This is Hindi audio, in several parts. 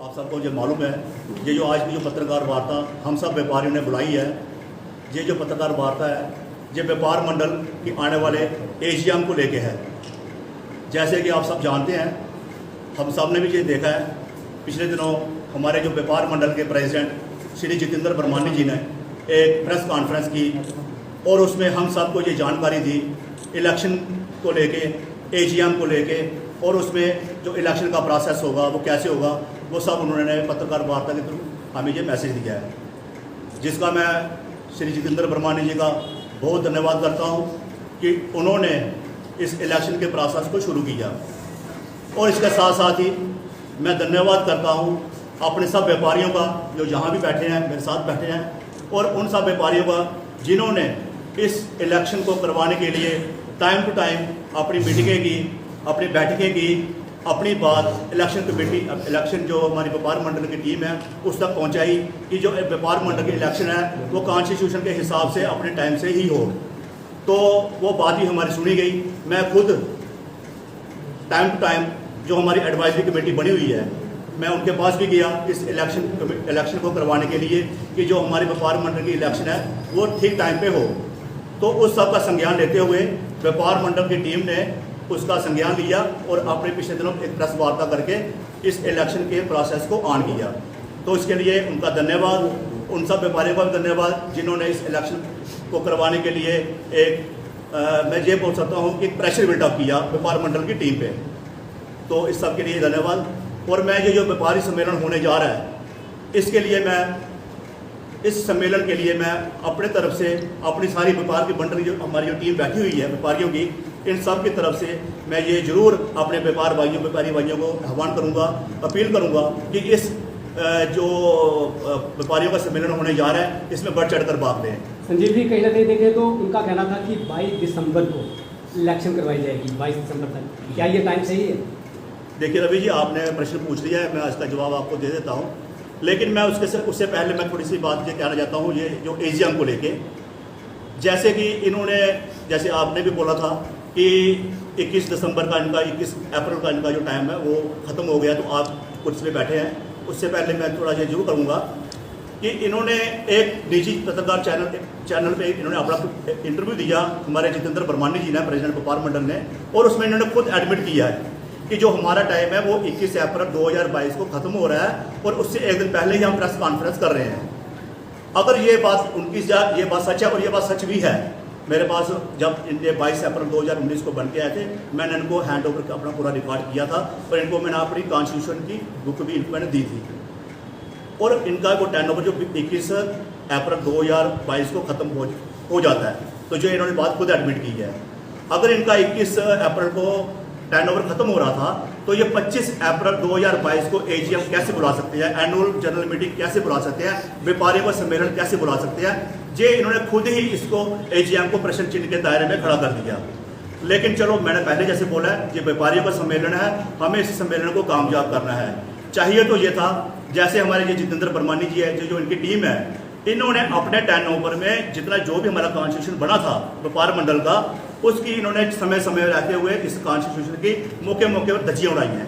आप सबको जो मालूम है, ये जो आज की जो पत्रकार वार्ता हम सब व्यापारियों ने बुलाई है, ये जो पत्रकार वार्ता है ये व्यापार मंडल की आने वाले एजीएम को लेके है। जैसे कि आप सब जानते हैं, हम सब ने भी ये देखा है, पिछले दिनों हमारे जो व्यापार मंडल के प्रेसिडेंट श्री जितेंद्र बरमानी जी ने एक प्रेस कॉन्फ्रेंस की और उसमें हम सबको ये जानकारी दी इलेक्शन को लेके, एजीएम को लेके, और उसमें जो इलेक्शन का प्रोसेस होगा वो कैसे होगा वो सब उन्होंने पत्रकार वार्ता के थ्रू हमें ये मैसेज दिया है, जिसका मैं श्री जितेंद्र बरमानी जी का बहुत धन्यवाद करता हूँ कि उन्होंने इस इलेक्शन के प्रोसेस को शुरू किया। और इसके साथ साथ ही मैं धन्यवाद करता हूँ अपने सब व्यापारियों का जो यहाँ भी बैठे हैं, मेरे साथ बैठे हैं, और उन सब व्यापारियों का जिन्होंने इस इलेक्शन को करवाने के लिए टाइम टू टाइम अपनी मीटिंगें की, अपनी बैठकें की, अपनी बात इलेक्शन कमेटी, इलेक्शन जो हमारी व्यापार मंडल की टीम है उस तक पहुंचाई कि जो व्यापार मंडल की इलेक्शन है वो कॉन्स्टिट्यूशन के हिसाब से अपने टाइम से ही हो। तो वो बात भी हमारी सुनी गई। मैं खुद टाइम टू टाइम जो हमारी एडवाइजरी कमेटी बनी हुई है, मैं उनके पास भी गया इस इलेक्शन को करवाने के लिए कि जो हमारे व्यापार मंडल की इलेक्शन है वो ठीक टाइम पे हो। तो उस सब का संज्ञान लेते हुए व्यापार मंडल की टीम ने उसका संज्ञान लिया और अपने पिछले दिनों एक प्रेस वार्ता करके इस इलेक्शन के प्रोसेस को ऑन किया। तो इसके लिए उनका धन्यवाद, उन सब व्यापारियों का भी धन्यवाद जिन्होंने इस इलेक्शन को करवाने के लिए मैं ये बोल सकता हूँ कि प्रेशर बिल्डअप किया व्यापार मंडल की टीम पे। तो इस सब के लिए धन्यवाद। और मैं ये जो व्यापारी सम्मेलन होने जा रहा है, इसके लिए मैं इस सम्मेलन के लिए मैं अपने तरफ से अपनी सारी व्यापार की मंडल जो हमारी जो टीम बैठी हुई है व्यापारियों की, इन सब की तरफ से मैं ये जरूर अपने व्यापारी भाइयों को आह्वान करूंगा, अपील करूंगा कि इस जो व्यापारियों का सम्मेलन होने जा रहा है इसमें बढ़ चढ़कर भाग लें। संजीव जी, कहीं ना कहीं देखें तो उनका कहना था कि 22 दिसंबर को इलेक्शन करवाई जाएगी, 22 दिसंबर तक। क्या ये टाइम सही है? देखिए रवि जी, आपने प्रश्न पूछ लिया है, मैं इसका जवाब आपको दे देता हूँ, लेकिन मैं उससे पहले मैं थोड़ी सी बात ये कहना चाहता हूँ। ये जो एजीएम को लेके, जैसे कि इन्होंने, जैसे आपने भी बोला था कि 21 दिसंबर का इनका, 21 अप्रैल का इनका जो टाइम है वो ख़त्म हो गया, तो आप कुर्सी पे बैठे हैं। उससे पहले मैं थोड़ा ये जरूर करूँगा कि इन्होंने एक निजी पत्रकार चैनल पे इन्होंने अपना इंटरव्यू दिया, हमारे जितेंद्र बरमानी जी ने, प्रेसिडेंट व्यापार मंडल ने, और उसमें इन्होंने खुद एडमिट किया है कि जो हमारा टाइम है वो 21 अप्रैल 2022 को ख़त्म हो रहा है और उससे एक दिन पहले ही हम प्रेस कॉन्फ्रेंस कर रहे हैं। अगर ये बात उनकी ये बात सच है, और ये बात सच भी है, मेरे पास जब इनके 22 अप्रैल 2019 को बन के आए थे, मैंने इनको हैंड ओवर अपना पूरा रिकॉर्ड किया था और इनको मैंने अपनी कॉन्स्टिट्यूशन की बुक भी इनको मैंने दी थी। और इनका वो टर्न ओवर जो 21 अप्रैल 2022 को ख़त्म हो जाता है, तो जो इन्होंने बात खुद एडमिट की है। अगर इनका 21 अप्रैल को टर्न ओवर खत्म हो रहा था, तो ये 25 अप्रैल 2022 को एजीएम कैसे बुला सकते हैं, एनुअल जनरल मीटिंग कैसे बुला सकते हैं, व्यापारियों का सम्मेलन कैसे बुला सकते हैं? ये इन्होंने खुद ही इसको एजीएम को प्रश्न चिन्ह के दायरे में खड़ा कर दिया। लेकिन चलो, मैंने पहले जैसे बोला है, ये व्यापारियों का सम्मेलन है, हमें इस सम्मेलन को कामयाब करना है। चाहिए तो ये था, जैसे हमारे ये जितेंद्र बरमानी जी है, जो इनकी टीम है, इन्होंने अपने टर्न ओवर में जितना जो भी हमारा कॉन्स्टिट्यूशन बना था व्यापार मंडल का, उसकी इन्होंने समय समय रहते हुए इस कॉन्स्टिट्यूशन की मौके पर धज्जियाँ उड़ाई हैं।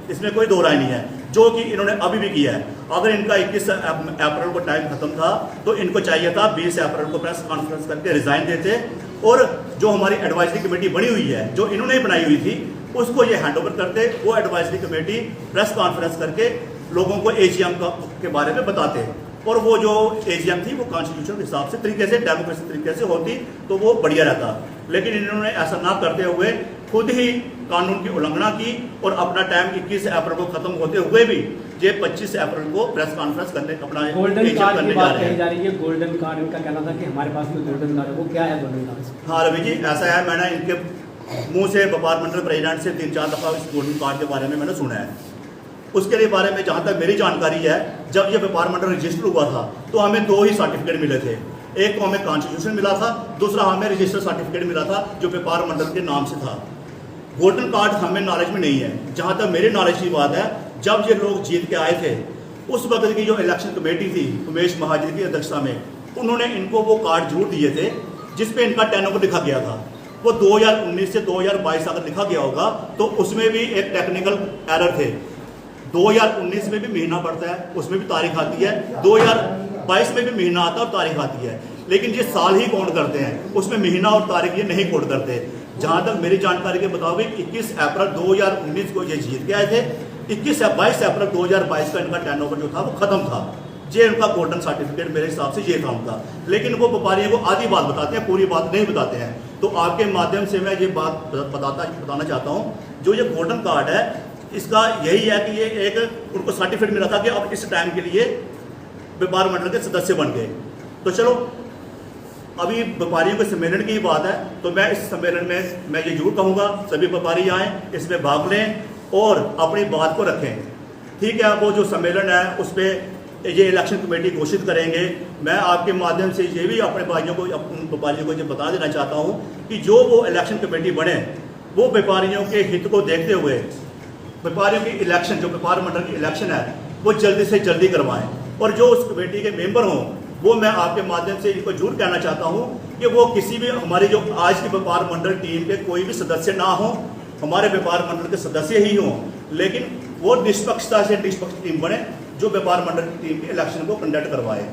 इसमें कोई दो राय नहीं है, जो कि इन्होंने अभी भी किया है। अगर इनका 21 अप्रैल को टाइम खत्म था तो इनको चाहिए था 20 अप्रैल को प्रेस कॉन्फ्रेंस करके रिजाइन देते, और जो हमारी एडवाइजरी कमेटी बनी हुई है, जो इन्होंने बनाई हुई थी, उसको ये हैंड ओवर करते। वो एडवाइजरी कमेटी प्रेस कॉन्फ्रेंस करके लोगों को एजीएम के बारे में बताते, और वो जो एजीएम थी वो कॉन्स्टिट्यूशन के हिसाब से तरीके से, डेमोक्रेसी तरीके से होती तो वो बढ़िया रहता। लेकिन इन्होंने ऐसा ना करते हुए खुद ही कानून की उल्लंघना की और अपना टाइम 21 अप्रैल को खत्म होते हुए भी ये 25 अप्रैल को प्रेस कॉन्फ्रेंस करने अपना गोल्डन कार्ड की बात कही जा रही है। गोल्डन कार्ड, इनका कहना था कि हमारे पास में गोल्डन कार्ड है, वो क्या है गोल्डन कार्ड? हाँ रवि जी, ऐसा है, मैंने इनके मुँह से व्यापार मंडल प्रेसिडेंट से 3-4 दफ़ा इस गोल्डन कार्ड के बारे में मैंने सुना है। उसके लिए बारे में जहाँ तक मेरी जानकारी है, जब ये व्यापार मंडल रजिस्टर हुआ था तो हमें 2 ही सर्टिफिकेट मिले थे। एक तो हमें कॉन्स्टिट्यूशन मिला था, दूसरा हमें रजिस्टर सर्टिफिकेट मिला था जो व्यापार मंडल के नाम से था। गोल्डन कार्ड हमें नॉलेज में नहीं है। जहाँ तक मेरे नॉलेज की बात है, जब ये लोग जीत के आए थे, उस वक्त की जो इलेक्शन कमेटी थी उमेश महाजन की अध्यक्षता में, उन्होंने इनको वो कार्ड जरूर दिए थे जिसपे इनका टर्न ओवर लिखा गया था। वो 2019 से 2022 अगर लिखा गया होगा तो उसमें भी एक टेक्निकल एरर थे। 2019 में भी महीना पड़ता है, उसमें भी तारीख आती है, 2022 में भी महीना आता है और तारीख आती है, लेकिन ये साल ही काउंट करते हैं, उसमें महीना और तारीख ये नहीं काउंट करते। जहाँ तक मेरी जानकारी के मुताबिक 21 अप्रैल 2019 को ये जीत के आए थे, 22 अप्रैल 2022 का इनका टर्नओवर जो था वो खत्म था। ये उनका गोल्डन सर्टिफिकेट मेरे हिसाब से ये था उनका, लेकिन वो व्यापारियों को आधी बात बताते हैं, पूरी बात नहीं बताते हैं। तो आपके माध्यम से मैं ये बात बताना चाहता हूँ, जो ये गोल्डन कार्ड है इसका यही है कि ये एक उनको सर्टिफिकेट मिला था कि अब इस टाइम के लिए व्यापार मंडल के सदस्य बन गए। तो चलो अभी व्यापारियों के सम्मेलन की बात है, तो मैं इस सम्मेलन में मैं ये जरूर कहूँगा सभी व्यापारी आएँ, इसमें भाग लें और अपनी बात को रखें। ठीक है, वो जो सम्मेलन है उस पर ये इलेक्शन कमेटी घोषित करेंगे। मैं आपके माध्यम से ये भी अपने भाइयों को, अपने व्यापारियों को ये बता देना चाहता हूँ कि जो वो इलेक्शन कमेटी बने वो व्यापारियों के हित को देखते हुए व्यापारियों की इलेक्शन, जो व्यापार मंडल की इलेक्शन है वो जल्दी से जल्दी करवाएं, और जो उस कमेटी के मेंबर हों वो मैं आपके माध्यम से इनको जरूर कहना चाहता हूँ कि वो किसी भी हमारी जो आज की व्यापार मंडल टीम के कोई भी सदस्य ना हो, हमारे व्यापार मंडल के सदस्य ही हों, लेकिन वो निष्पक्षता से निष्पक्ष टीम बने जो व्यापार मंडल टीम के इलेक्शन को कंडक्ट करवाए।